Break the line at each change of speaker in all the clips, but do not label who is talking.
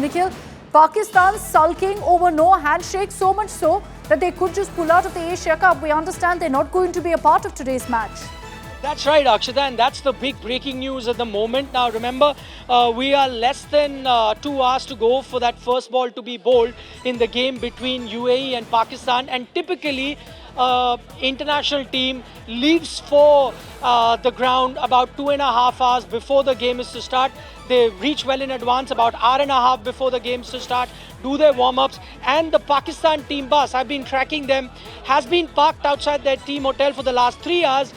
Nikhil, Pakistan sulking over no handshake, so much so that they could just pull out of the Asia Cup. We understand they're not going to be a part of today's match.
That's right, Akshita, and that's the big breaking news at the moment. Now, remember, we are less than 2 hours to go for that first ball to be bowled in the game between UAE and Pakistan. And typically, international team leaves for the ground about 2.5 hours before the game is to start. They reach well in advance, about hour and a half before the games to start, do their warm-ups. And the Pakistan team bus, I've been tracking them, has been parked outside their team hotel for the last 3 hours.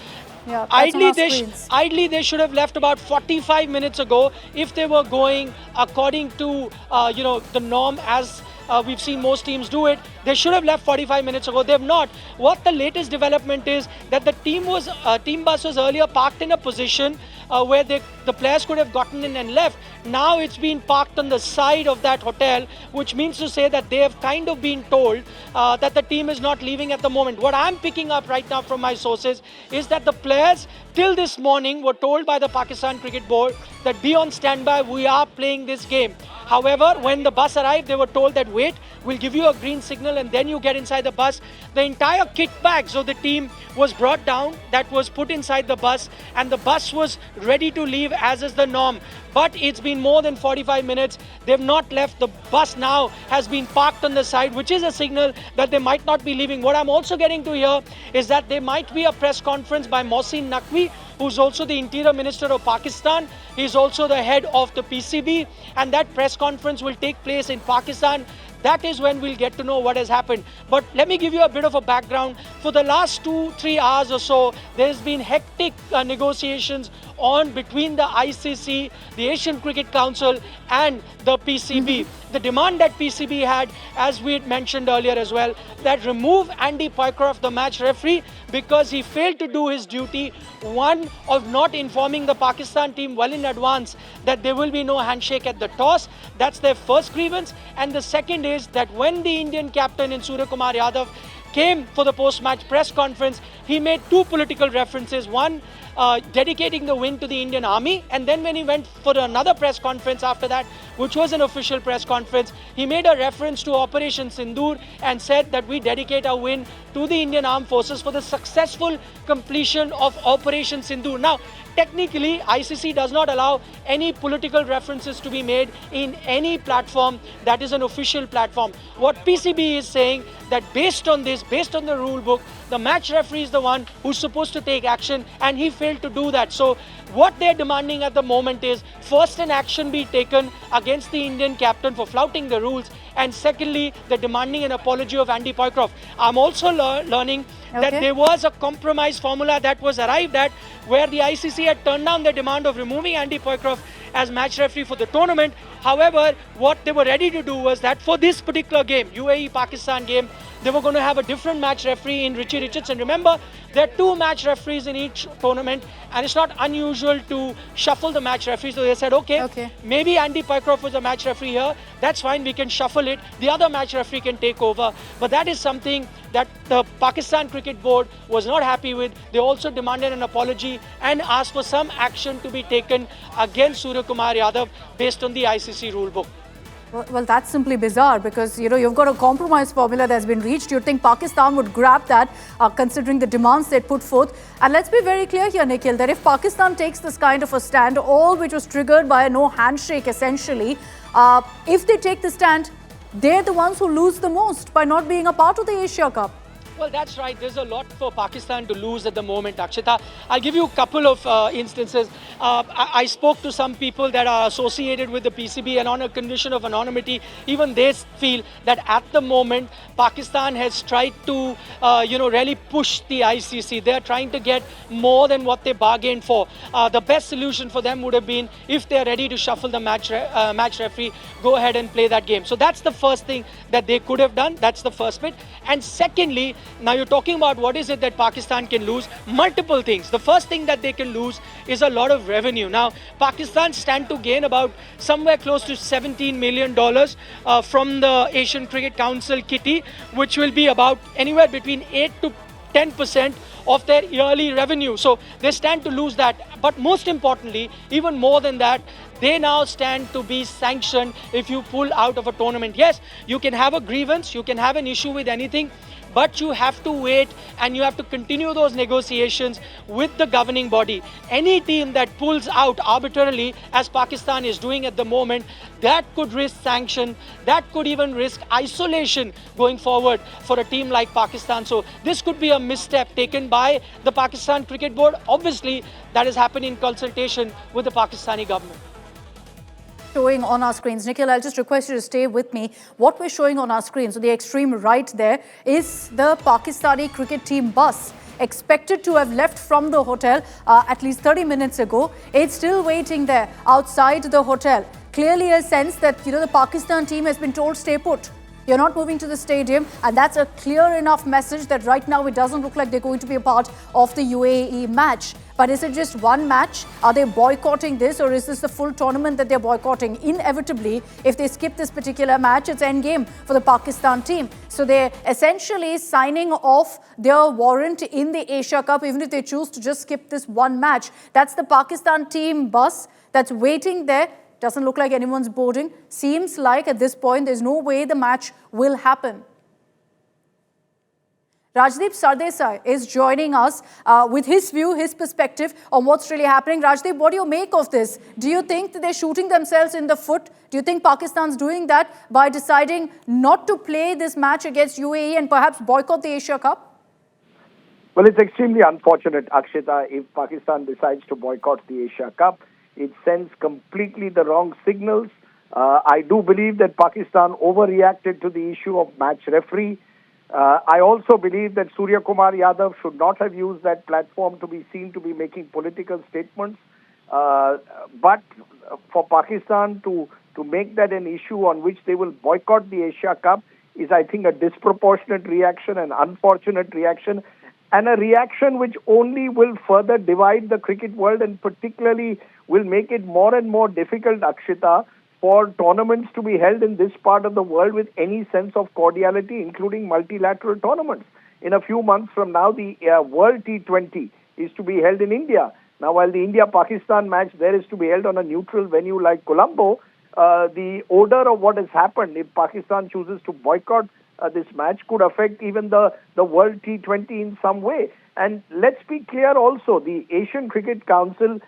Yeah,
Ideally, they should have left about 45 minutes ago if they were going according to the norm as we've seen most teams do it. They should have left 45 minutes ago. They've not. What the latest development is that the team bus was earlier parked in a position where the players could have gotten in and left. Now it's been parked on the side of that hotel, which means to say that they have kind of been told that the team is not leaving at the moment. What I'm picking up right now from my sources is that the players till this morning were told by the Pakistan Cricket Board that be on standby, we are playing this game. However, when the bus arrived, they were told that wait, we'll give you a green signal and then you get inside the bus. The entire kit bags of the team was brought down, that was put inside the bus, and the bus was ready to leave as is the norm. But it's been more than 45 minutes. They've not left. The bus now has been parked on the side, which is a signal that they might not be leaving. What I'm also getting to hear is that there might be a press conference by Mohsin Naqvi, who's also the Interior Minister of Pakistan. He's also the head of the PCB, and that press conference will take place in Pakistan. That is when we'll get to know what has happened. But let me give you a bit of a background. For the last 2-3 hours or so, there's been hectic negotiations on between the ICC, the Asian Cricket Council and the PCB. The demand that PCB had, as we had mentioned earlier as well, that remove Andy Pycroft, the match referee, because he failed to do his duty, one, of not informing the Pakistan team well in advance that there will be no handshake at the toss. That's their first grievance. And the second is that when the Indian captain in Surya Kumar Yadav came for the post-match press conference, he made two political references. One, dedicating the win to the Indian Army, and then when he went for another press conference after that, which was an official press conference, he made a reference to Operation Sindoor and said that we dedicate our win to the Indian Armed Forces for the successful completion of Operation Sindoor. Now, technically, ICC does not allow any political references to be made in any platform that is an official platform. What PCB is saying that based on this, based on the rule book, the match referee is the one who's supposed to take action, and he failed to do that. So what they're demanding at the moment is first an action be taken against the Indian captain for flouting the rules, and secondly, they're demanding an apology of Andy Pycroft. I'm also learning that there was a compromise formula that was arrived at where the ICC had turned down the demand of removing Andy Pycroft as match referee for the tournament. However, what they were ready to do was that for this particular game, UAE-Pakistan game, they were going to have a different match referee in Richie Richardson. Remember, there are 2 match referees in each tournament, and it's not unusual to shuffle the match referees. So they said, okay, maybe Andy Pycroft was a match referee here. That's fine, we can shuffle it. The other match referee can take over. But that is something that the Pakistan Cricket Board was not happy with. They also demanded an apology and asked for some action to be taken against Surya Kumar Yadav based on the ICC rule book.
Well, that's simply bizarre because, you've got a compromise formula that's been reached. You'd think Pakistan would grab that, considering the demands they put forth. And let's be very clear here, Nikhil, that if Pakistan takes this kind of a stand, all which was triggered by a no handshake, essentially, if they take the stand, they're the ones who lose the most by not being a part of the Asia Cup.
Well, that's right. There's a lot for Pakistan to lose at the moment, Akshita. I'll give you a couple of instances. I spoke to some people that are associated with the PCB, and on a condition of anonymity, even they feel that at the moment, Pakistan has tried to, really push the ICC. They're trying to get more than what they bargained for. The best solution for them would have been, if they're ready to shuffle the match referee, go ahead and play that game. So that's the first thing that they could have done. That's the first bit. And secondly, now you're talking about what is it that Pakistan can lose? Multiple things. The first thing that they can lose is a lot of revenue. Now, Pakistan stand to gain about somewhere close to $17 million from the Asian Cricket Council kitty, which will be about anywhere between 8 to 10% of their yearly revenue. So they stand to lose that. But most importantly, even more than that, they now stand to be sanctioned if you pull out of a tournament. Yes, you can have a grievance, you can have an issue with anything, but you have to wait and you have to continue those negotiations with the governing body. Any team that pulls out arbitrarily, as Pakistan is doing at the moment, that could risk sanction, that could even risk isolation going forward for a team like Pakistan. So this could be a misstep taken by the Pakistan Cricket Board. Obviously, that has happened in consultation with the Pakistani government.
Showing on our screens. Nikhil, I'll just request you to stay with me. What we're showing on our screens, so the extreme right there, is the Pakistani cricket team bus, expected to have left from the hotel at least 30 minutes ago. It's still waiting there outside the hotel. Clearly a sense that, the Pakistan team has been told, stay put. You're not moving to the stadium, and that's a clear enough message that right now it doesn't look like they're going to be a part of the UAE match. But is it just one match? Are they boycotting this, or is this the full tournament that they're boycotting? Inevitably, if they skip this particular match, it's endgame for the Pakistan team. So they're essentially signing off their warrant in the Asia Cup, even if they choose to just skip this one match. That's the Pakistan team bus that's waiting there. Doesn't look like anyone's boarding. Seems like at this point there's no way the match will happen. Rajdeep Sardesai is joining us with his view, his perspective on what's really happening. Rajdeep, what do you make of this? Do you think that they're shooting themselves in the foot? Do you think Pakistan's doing that by deciding not to play this match against UAE and perhaps boycott the Asia Cup?
Well, it's extremely unfortunate, Akshita, if Pakistan decides to boycott the Asia Cup. It sends completely the wrong signals. I do believe that Pakistan overreacted to the issue of match referee. I also believe that Surya Kumar Yadav should not have used that platform to be seen to be making political statements. But for Pakistan to make that an issue on which they will boycott the Asia Cup is, I think, a disproportionate reaction, an unfortunate reaction, and a reaction which only will further divide the cricket world and particularly will make it more and more difficult, Akshita, for tournaments to be held in this part of the world with any sense of cordiality, including multilateral tournaments. In a few months from now, the World T20 is to be held in India. Now, while the India-Pakistan match there is to be held on a neutral venue like Colombo, the order of what has happened, if Pakistan chooses to boycott this match, could affect even the World T20 in some way. And let's be clear also, the Asian Cricket Council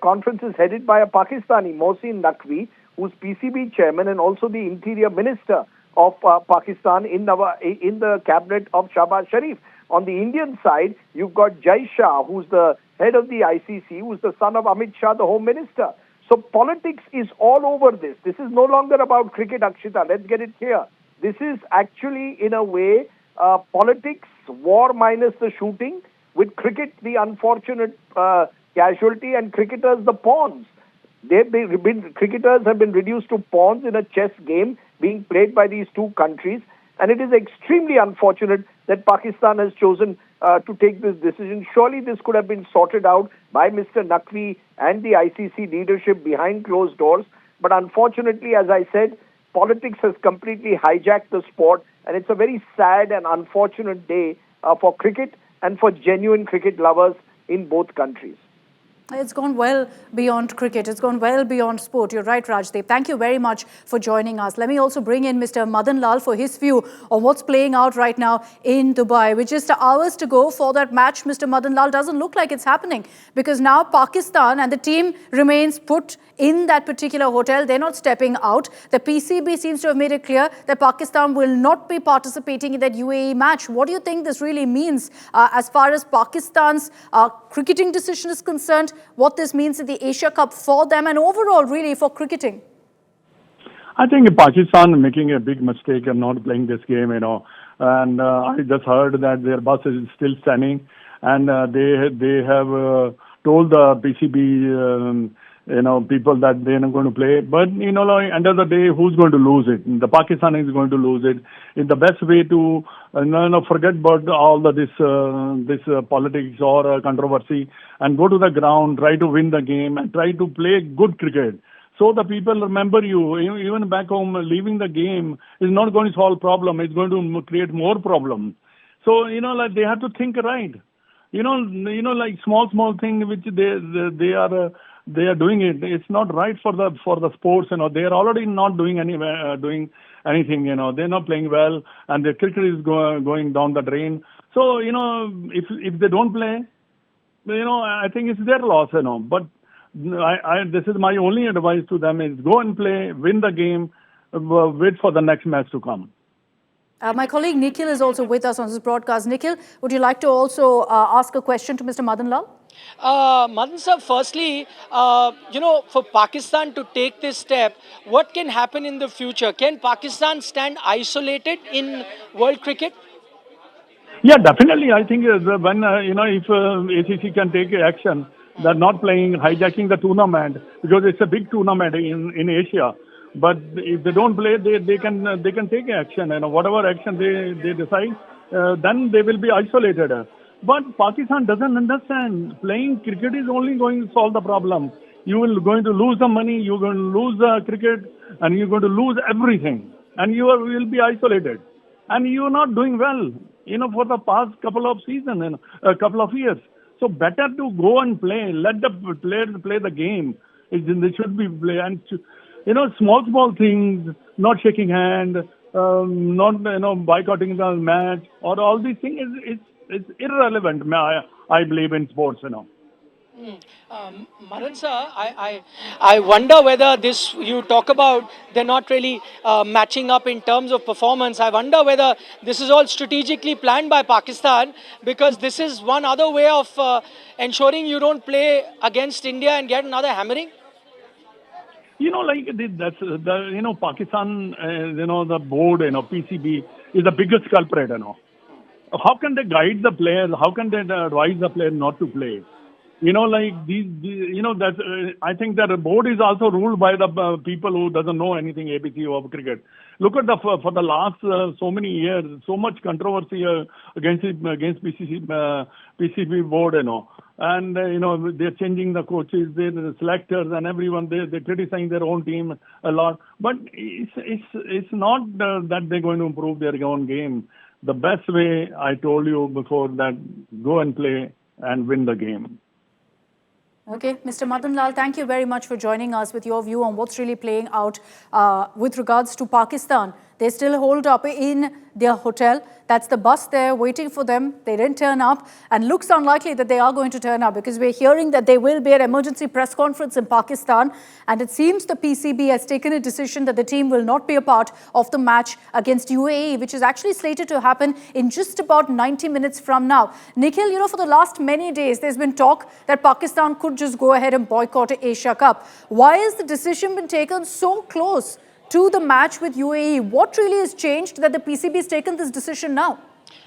conference is headed by a Pakistani, Mohsin Naqvi, who's PCB chairman and also the interior minister of Pakistan in the cabinet of Shahbaz Sharif. On the Indian side, you've got Jai Shah, who's the head of the ICC, who's the son of Amit Shah, the home minister. So politics is all over this. This is no longer about cricket, Akshita. Let's get it clear. This is actually, in a way, politics, war minus the shooting, with cricket the unfortunate casualty and cricketers the pawns. Cricketers have been reduced to pawns in a chess game being played by these two countries, and it is extremely unfortunate that Pakistan has chosen to take this decision. Surely this could have been sorted out by Mr. Naqvi and the ICC leadership behind closed doors, but unfortunately, as I said, politics has completely hijacked the sport, and it's a very sad and unfortunate day for cricket and for genuine cricket lovers in both countries.
It's gone well beyond cricket. It's gone well beyond sport. You're right, Rajdeep. Thank you very much for joining us. Let me also bring in Mr. Madan Lal for his view on what's playing out right now in Dubai. With just hours to go for that match, Mr. Madan Lal, doesn't look like it's happening because now Pakistan and the team remains put in that particular hotel. They're not stepping out. The PCB seems to have made it clear that Pakistan will not be participating in that UAE match. What do you think this really means as far as Pakistan's cricketing decision is concerned? What this means in the Asia Cup for them and overall really for cricketing?
I think Pakistan is making a big mistake of not playing this game, and I just heard that their bus is still standing, and they have told the PCB people that they're not going to play. But, end of the day, who's going to lose it? The Pakistan is going to lose it. It's the best way to forget about all this politics or controversy and go to the ground, try to win the game and try to play good cricket. So the people remember you. Even back home, leaving the game is not going to solve problem. It's going to create more problems. So, they have to think right. Like small thing which they are they are doing it. It's not right for the sports. They are already not doing doing anything. They're not playing well, and the cricket is going down the drain. So if they don't play, I think it's their loss. But this is my only advice to them: is go and play, win the game, wait for the next match to come.
My colleague Nikhil is also with us on this broadcast. Nikhil, would you like to also ask a question to Mr. Madan Lal?
Madan sir, firstly, for Pakistan to take this step, what can happen in the future? Can Pakistan stand isolated in world cricket?
Yeah, definitely. I think when if ACC can take action, they're not playing hijacking the tournament because it's a big tournament in Asia. But if they don't play, they can take action. Whatever action they decide, then they will be isolated. But Pakistan doesn't understand. Playing cricket is only going to solve the problem. You will going to lose the money, you're going to lose the cricket, and you're going to lose everything. And you will be isolated. And you're not doing well, for the past couple of seasons, a couple of years. So better to go and play. Let the players play the game. They should be play. And, small things, not shaking hand, not boycotting the match, or all these things is irrelevant, I believe, in sports,
Madan sir, I wonder whether this you talk about they're not really matching up in terms of performance. I wonder whether this is all strategically planned by Pakistan, because this is one other way of ensuring you don't play against India and get another hammering.
That's Pakistan, the board, PCB is the biggest culprit, How can they guide the players? How can they advise the player not to play? That's, I think that the board is also ruled by the people who doesn't know anything ABC of cricket. Look at for the last so many years, so much controversy against PCB board, and they're changing the coaches, the selectors, and everyone. They're criticizing their own team a lot, but it's not that they're going to improve their own game. The best way, I told you before, that go and play and win the game.
Okay, Mr. Madan Lal, thank you very much for joining us with your view on what's really playing out with regards to Pakistan. They still hold up in their hotel. That's the bus there waiting for them. They didn't turn up, and looks unlikely that they are going to turn up, because we're hearing that there will be an emergency press conference in Pakistan, and it seems the PCB has taken a decision that the team will not be a part of the match against UAE, which is actually slated to happen in just about 90 minutes from now. Nikhil, for the last many days, there's been talk that Pakistan could just go ahead and boycott Asia Cup. Why has the decision been taken so close to the match with UAE? What really has changed that the PCB has taken this decision now?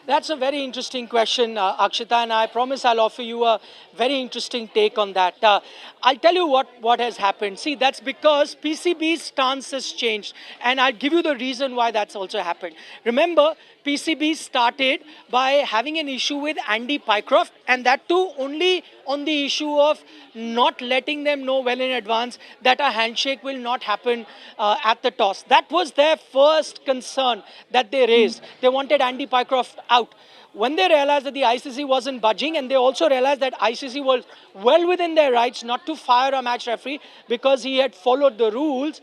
That's a very interesting question, Akshita, and I promise I'll offer you a very interesting take on that. I'll tell you what has happened. See, that's because PCB's stance has changed, and I'll give you the reason why that's also happened. Remember, PCB started by having an issue with Andy Pycroft, and that too only on the issue of not letting them know well in advance that a handshake will not happen at the toss. That was their first concern that they raised. They wanted Andy Pycroft out. When they realized that the ICC wasn't budging, and they also realized that ICC was well within their rights not to fire a match referee because he had followed the rules,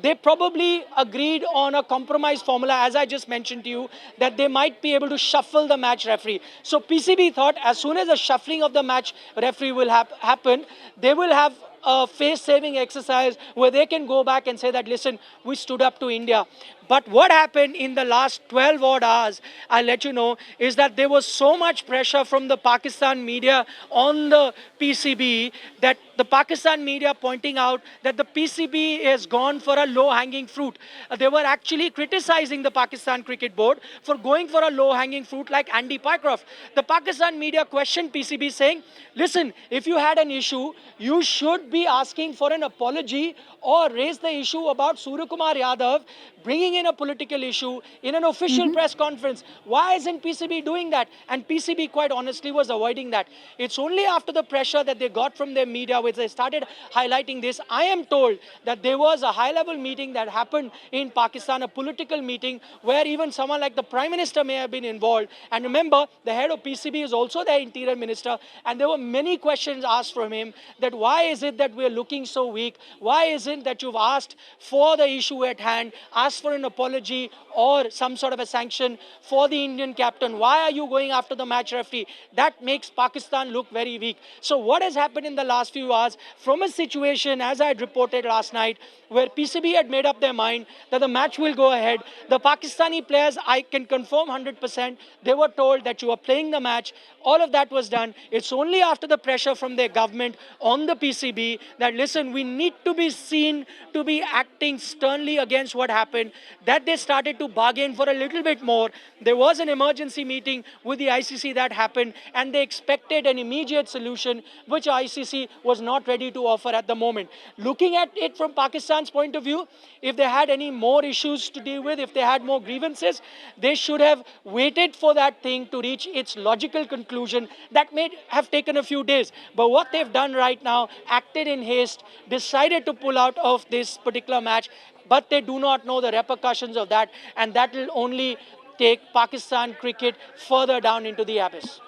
they probably agreed on a compromise formula, as I just mentioned to you, that they might be able to shuffle the match referee. So PCB thought as soon as the shuffling of the match referee will happen, they will have a face-saving exercise where they can go back and say that, listen, we stood up to India. But what happened in the last 12 odd hours, I'll let you know, is that there was so much pressure from the Pakistan media on the PCB that the Pakistan media pointing out that the PCB has gone for a low-hanging fruit. They were actually criticizing the Pakistan Cricket Board for going for a low-hanging fruit like Andy Pycroft. The Pakistan media questioned PCB saying, listen, if you had an issue, you should be asking for an apology or raise the issue about Surya Kumar Yadav bringing in a political issue in an official press conference. Why isn't PCB doing that? And PCB, quite honestly, was avoiding that. It's only after the pressure that they got from their media, which they started highlighting this. I am told that there was a high-level meeting that happened in Pakistan, a political meeting, where even someone like the Prime Minister may have been involved. And remember, the head of PCB is also the Interior Minister, and there were many questions asked from him that why is it that we're looking so weak? Why isn't that you've asked for the issue at hand, asked for an apology or some sort of a sanction for the Indian captain? Why are you going after the match referee? That makes Pakistan look very weak. So what has happened in the last few hours from a situation, as I had reported last night, where PCB had made up their mind that the match will go ahead. The Pakistani players, I can confirm 100%, they were told that you are playing the match. All of that was done. It's only after the pressure from their government on the PCB that, listen, we need to be seen to be acting sternly against what happened, that they started to bargain for a little bit more. There was an emergency meeting with the ICC that happened, and they expected an immediate solution, which ICC was not ready to offer at the moment. Looking at it from Pakistan's point of view, if they had any more issues to deal with, if they had more grievances, they should have waited for that thing to reach its logical conclusion. That may have taken a few days. But what they've done right now, acted in haste, decided to pull out of this particular match, but they do not know the repercussions of that, and that will only take Pakistan cricket further down into the abyss.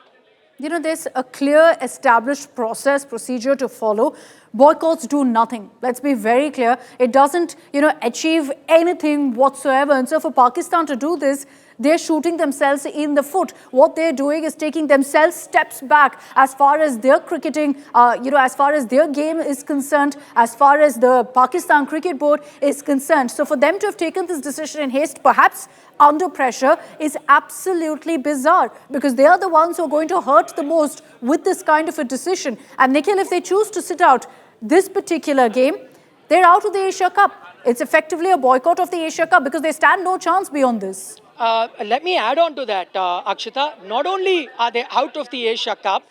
You know, there's a clear established procedure to follow. Boycotts do nothing. Let's be very clear. It doesn't, achieve anything whatsoever. And so for Pakistan to do this, they're shooting themselves in the foot. What they're doing is taking themselves steps back as far as their cricketing, as far as their game is concerned, as far as the Pakistan Cricket Board is concerned. So for them to have taken this decision in haste, perhaps under pressure, is absolutely bizarre, because they are the ones who are going to hurt the most with this kind of a decision. And Nikhil, if they choose to sit out this particular game, they're out of the Asia Cup. It's effectively a boycott of the Asia Cup because they stand no chance beyond this.
Let me add on to that, Akshita. Not only are they out of the Asia Cup,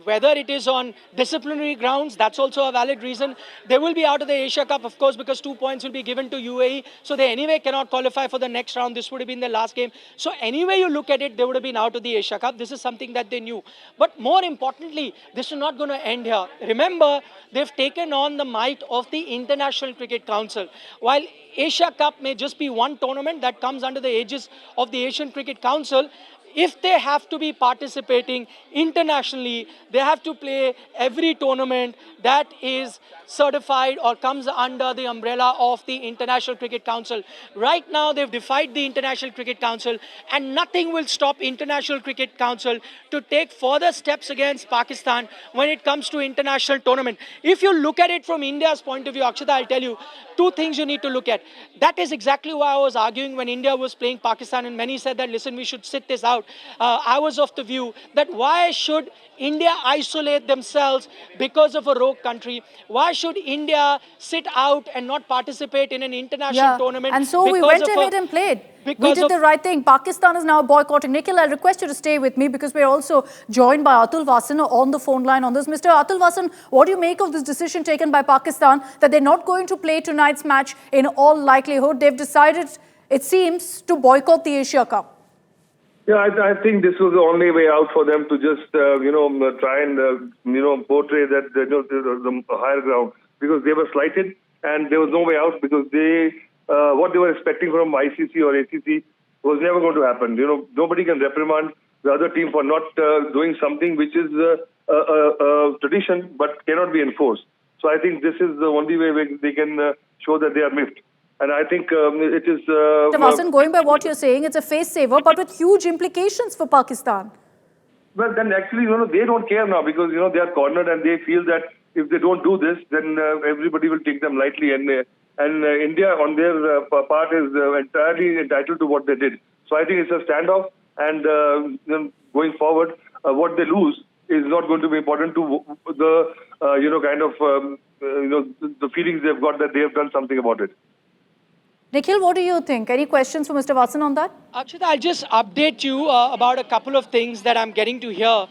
whether it is on disciplinary grounds, that's also a valid reason. They will be out of the Asia Cup, of course, because 2 points will be given to UAE. So they anyway cannot qualify for the next round. This would have been their last game. So anyway you look at it, they would have been out of the Asia Cup. This is something that they knew. But more importantly, this is not going to end here. Remember, they've taken on the might of the International Cricket Council. While Asia Cup may just be one tournament that comes under the aegis of the Asian Cricket Council, if they have to be participating internationally, they have to play every tournament that is certified or comes under the umbrella of the International Cricket Council. Right now, they've defied the International Cricket Council, and nothing will stop International Cricket Council to take further steps against Pakistan when it comes to international tournament. If you look at it from India's point of view, Akshita, I'll tell you, two things you need to look at. That is exactly why I was arguing when India was playing Pakistan, and many said that, listen, we should sit this out. I was of the view that why should India isolate themselves because of a rogue country? Why should India sit out and not participate in an international tournament?
And so we went ahead and played. We did the right thing. Pakistan is now boycotting. Nikhil, I'll request you to stay with me because we're also joined by Atul Vasan on the phone line on this. Mr. Atul Vasan, what do you make of this decision taken by Pakistan that they're not going to play tonight's match in all likelihood? They've decided, it seems, to boycott the Asia Cup.
Yeah, I think this was the only way out for them to just, try and, portray that the higher ground, because they were slighted and there was no way out, because what they were expecting from ICC or ACC was never going to happen. Nobody can reprimand the other team for not doing something which is a tradition but cannot be enforced. So I think this is the only way they can show that they are miffed. And I think it is...
Mr. Vasan, going by what you're saying, it's a face saver, but with huge implications for Pakistan.
Well, then actually, they don't care now, because, they are cornered and they feel that if they don't do this, then everybody will take them lightly. And India, on their part, is entirely entitled to what they did. So I think it's a standoff. And going forward, what they lose is not going to be important to the, the feelings they've got that they have done something about it.
Nikhil, what do you think? Any questions for Mr. Vasan on that?
Akshita, I'll just update you about a couple of things that I'm getting to hear.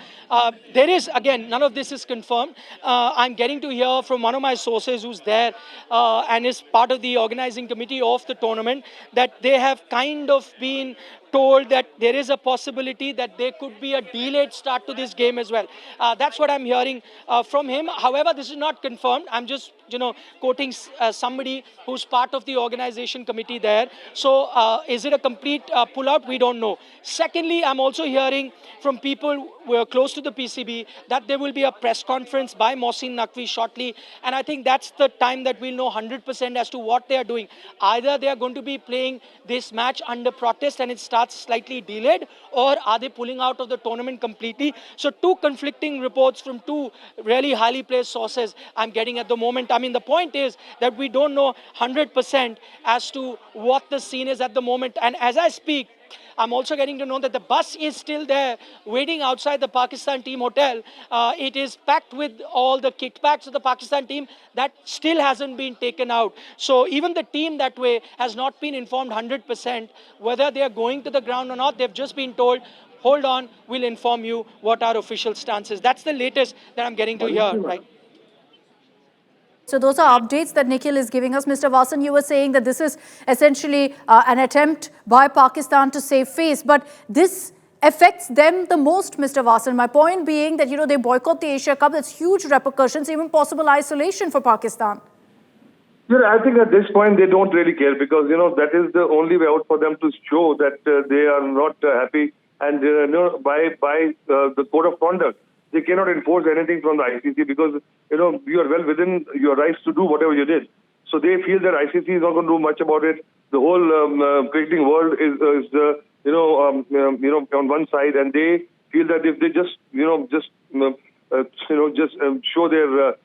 There is, again, none of this is confirmed. I'm getting to hear from one of my sources who's there and is part of the organizing committee of the tournament that they have kind of been told that there is a possibility that there could be a delayed start to this game as well. That's what I'm hearing from him. However, this is not confirmed. I'm just, quoting somebody who's part of the organization committee there. So is it a complete pull out, we don't know. Secondly, I'm also hearing from people who are close to the PCB that there will be a press conference by Mohsin Naqvi shortly. And I think that's the time that we'll know 100% as to what they are doing. Either they are going to be playing this match under protest and it starts slightly delayed, or are they pulling out of the tournament completely? So two conflicting reports from two really highly placed sources I'm getting at the moment. I mean, the point is that we don't know 100% as to what the scene is at the moment. And as I speak, I'm also getting to know that the bus is still there waiting outside the Pakistan team hotel. It is packed with all the kit packs of the Pakistan team that still hasn't been taken out. So even the team that way has not been informed 100% whether they are going to the ground or not. They've just been told, hold on, we'll inform you what our official stance is. That's the latest that I'm getting to hear, right?
So those are updates that Nikhil is giving us. Mr. Vasan, you were saying that this is essentially an attempt by Pakistan to save face, but this affects them the most, Mr. Vasan. My point being that, they boycott the Asia Cup. That's huge repercussions, even possible isolation for Pakistan.
I think at this point they don't really care because, that is the only way out for them to show that they are not happy. And, by the code of conduct, they cannot enforce anything from the ICC because, you are well within your rights to do whatever you did. So they feel that ICC is not going to do much about it. The whole cricketing world is on one side, and they feel that if they just show their,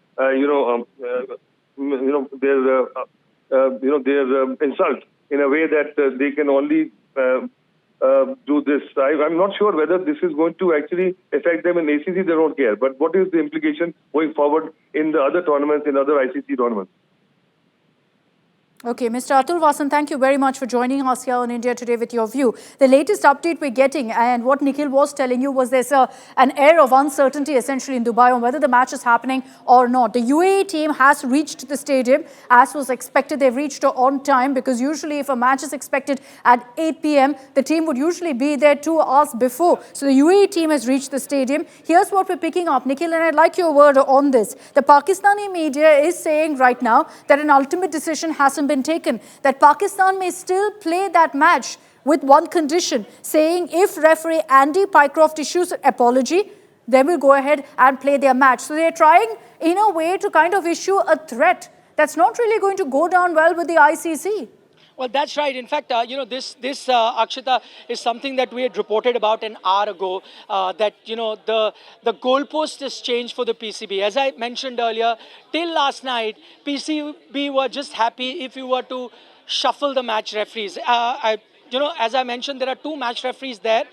their insult in a way that they can only do this. I'm not sure whether this is going to actually affect them in ACC. They don't care. But what is the implication going forward in the other tournaments, in other ICC tournaments?
Okay, Mr. Atul Vasan, thank you very much for joining us here on India Today with your view. The latest update we're getting, and what Nikhil was telling you, was there's an air of uncertainty essentially in Dubai on whether the match is happening or not. The UAE team has reached the stadium as was expected. They've reached on time because usually if a match is expected at 8 p.m., the team would usually be there 2 hours before. So the UAE team has reached the stadium. Here's what we're picking up, Nikhil, and I'd like your word on this. The Pakistani media is saying right now that an ultimate decision hasn't been taken, that Pakistan may still play that match with one condition, saying if referee Andy Pycroft issues an apology, they will go ahead and play their match. So they're trying in a way to kind of issue a threat that's not really going to go down well with the ICC.
Well, that's right. In fact, this Akshita, is something that we had reported about an hour ago, that, the goalpost is changed for the PCB. As I mentioned earlier, till last night, PCB were just happy if you were to shuffle the match referees. As I mentioned, there are 2 match referees there.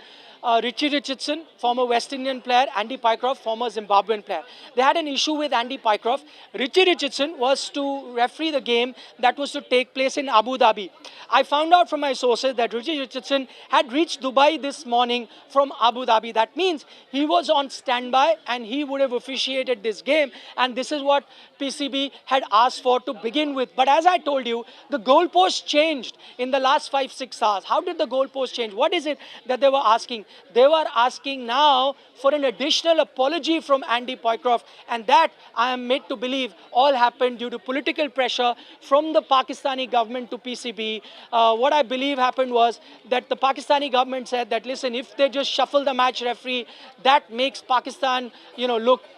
Richie Richardson, former West Indian player, Andy Pycroft, former Zimbabwean player. They had an issue with Andy Pycroft. Richie Richardson was to referee the game that was to take place in Abu Dhabi. I found out from my sources that Richie Richardson had reached Dubai this morning from Abu Dhabi. That means he was on standby and he would have officiated this game. And this is what PCB had asked for to begin with. But as I told you, the goalpost changed in the last 5-6 hours. How did the goalpost change? What is it that they were asking? They were asking now for an additional apology from Andy Pycroft, and that, I am made to believe, all happened due to political pressure from the Pakistani government to PCB. What I believe happened was that the Pakistani government said that, listen, if they just shuffle the match referee, that makes Pakistan,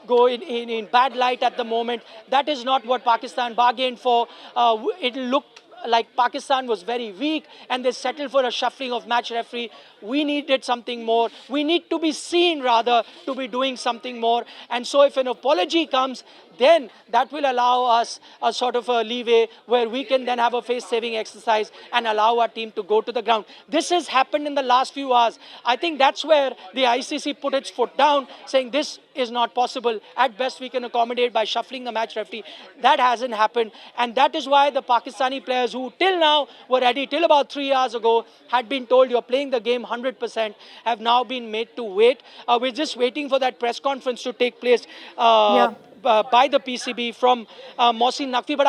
go in bad light at the moment. That is not what Pakistan bargained for. It looked like Pakistan was very weak and they settled for a shuffling of match referee. We needed something more. We need to be seen, rather, to be doing something more. And so if an apology comes, then that will allow us a sort of a leeway where we can then have a face-saving exercise and allow our team to go to the ground. This has happened in the last few hours. I think that's where the ICC put its foot down, saying this is not possible. At best, we can accommodate by shuffling the match referee. That hasn't happened. And that is why the Pakistani players who till now were ready, till about 3 hours ago, had been told you're playing the game 100%, have now been made to wait. We're just waiting for that press conference to take place. By the PCB from Mohsin Naqvi. But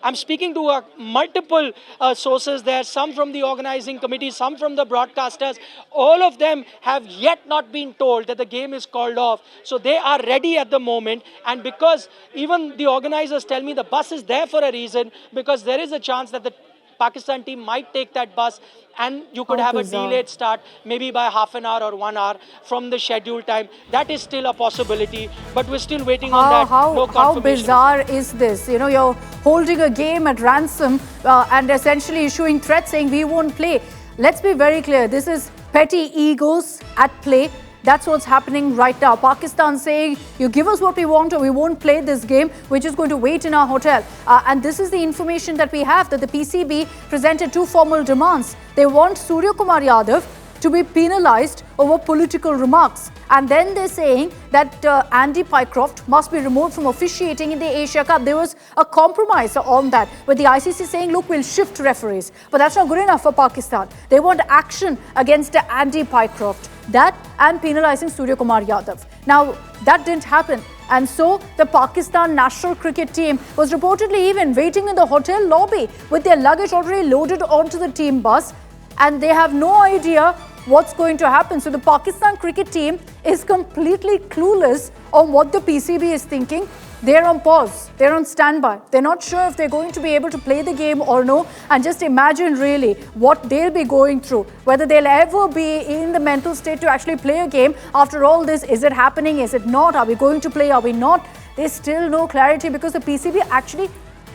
I'm speaking to multiple sources there, some from the organizing committee, some from the broadcasters. All of them have yet not been told that the game is called off. So they are ready at the moment. And because even the organizers tell me the bus is there for a reason, because there is a chance that the Pakistan team might take that bus and you could
How
have
bizarre.
a delayed start, maybe by half an hour or 1 hour from the scheduled time. That is still a possibility, but we're still waiting on that. No
How
confirmation.
bizarre is this? You know, you're holding a game at ransom and essentially issuing threats saying we won't play. Let's be very clear. This is petty egos at play. That's what's happening right now. Pakistan saying, you give us what we want or we won't play this game. We're just going to wait in our hotel. And this is the information that we have, that the PCB presented two formal demands. They want Surya Kumar Yadav to be penalized over political remarks. And then they're saying that Andy Pycroft must be removed from officiating in the Asia Cup. There was a compromise on that, with the ICC saying, look, we'll shift referees. But that's not good enough for Pakistan. They want action against Andy Pycroft. That and penalizing Surya Kumar Yadav. Now, that didn't happen. And so the Pakistan national cricket team was reportedly even waiting in the hotel lobby with their luggage already loaded onto the team bus. And they have no idea what's going to happen. So the Pakistan cricket team is completely clueless on what the PCB is thinking. They're on pause. They're on standby. They're not sure if they're going to be able to play the game or no. And just imagine really what they'll be going through, whether they'll ever be in the mental state to actually play a game. After all this, is it happening? Is it not? Are we going to play? Are we not? There's still no clarity because the PCB actually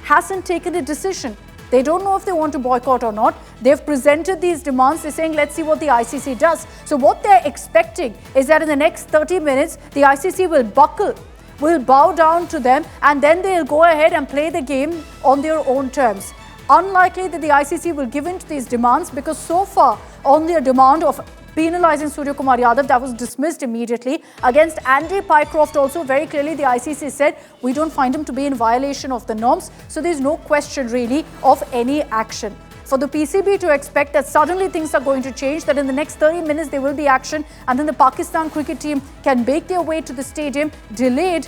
hasn't taken a decision. They don't know if they want to boycott or not. They've presented these demands. They're saying, let's see what the ICC does. So what they're expecting is that in the next 30 minutes, the ICC will buckle, will bow down to them, and then they'll go ahead and play the game on their own terms. Unlikely that the ICC will give in to these demands, because so far on their demand of penalizing Surya Kumar Yadav, that was dismissed immediately. Against Andy Pycroft also, very clearly the ICC said we don't find him to be in violation of the norms. So there's no question really of any action. For the PCB to expect that suddenly things are going to change, that in the next 30 minutes there will be action and then the Pakistan cricket team can make their way to the stadium delayed,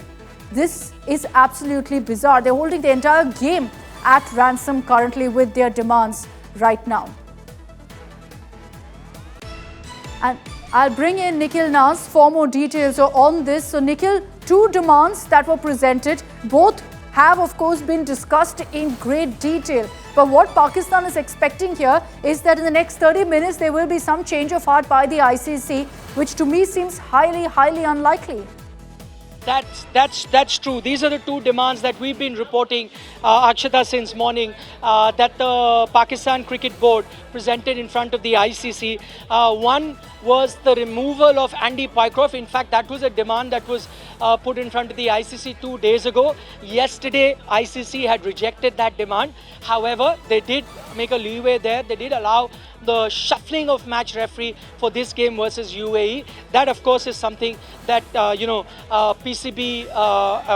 this is absolutely bizarre. They're holding the entire game at ransom currently with their demands right now. And I'll bring in Nikhil Nas for more details on this. So Nikhil, two demands that were presented, both have of course been discussed in great detail. But what Pakistan is expecting here is that in the next 30 minutes there will be some change of heart by the ICC, which to me seems highly unlikely.
That's true. These are the two demands that we've been reporting, Akshata, since morning, that the Pakistan Cricket Board presented in front of the ICC. One was the removal of Andy Pycroft. In fact, that was a demand that was put in front of the ICC 2 days ago. Yesterday, ICC had rejected that demand. However, they did make a leeway there. They did allow the shuffling of match referee for this game versus UAE. That, of course, is something that, PCB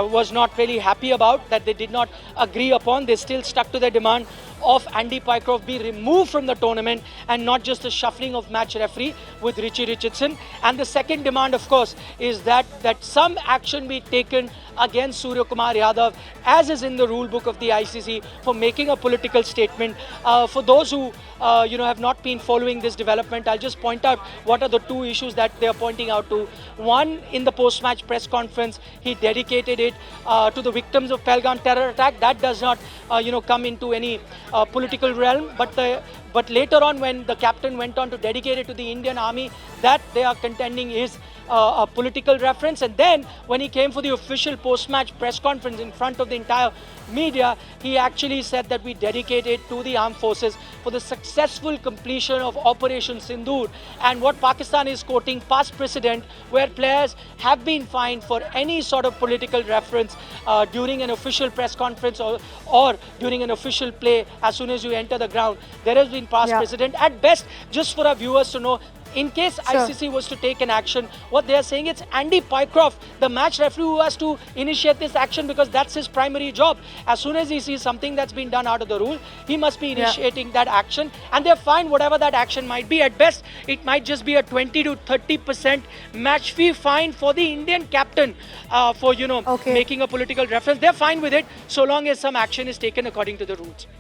was not really happy about, that they did not agree upon. They still stuck to their demand of Andy Pycroft be removed from the tournament and not just the shuffling of match referee with Richie Richardson. And the second demand, of course, is that some action be taken against Surya Kumar Yadav, as is in the rule book of the ICC, for making a political statement. For those who have not been following this development, I'll just point out what are the two issues that they are pointing out to. One, in the post-match press conference, he dedicated it to the victims of Pahalgam terror attack. That does not, come into any political realm. But later on, when the captain went on to dedicate it to the Indian Army, that they are contending is a political reference. And then when he came for the official post-match press conference in front of the entire media, he actually said that we dedicate it to the armed forces for the successful completion of Operation Sindoor. And what Pakistan is quoting past precedent where players have been fined for any sort of political reference during an official press conference or during an official play as soon as you enter the ground. There has been past precedent. At best, just for our viewers to know, in case ICC was to take an action, what they are saying, it's Andy Pycroft, the match referee, who has to initiate this action because that's his primary job. As soon as he sees something that's been done out of the rule, he must be initiating that action, and they're fine whatever that action might be. At best, it might just be a 20 to 30% match fee fine for the Indian captain for making a political reference. They're fine with it so long as some action is taken according to the rules.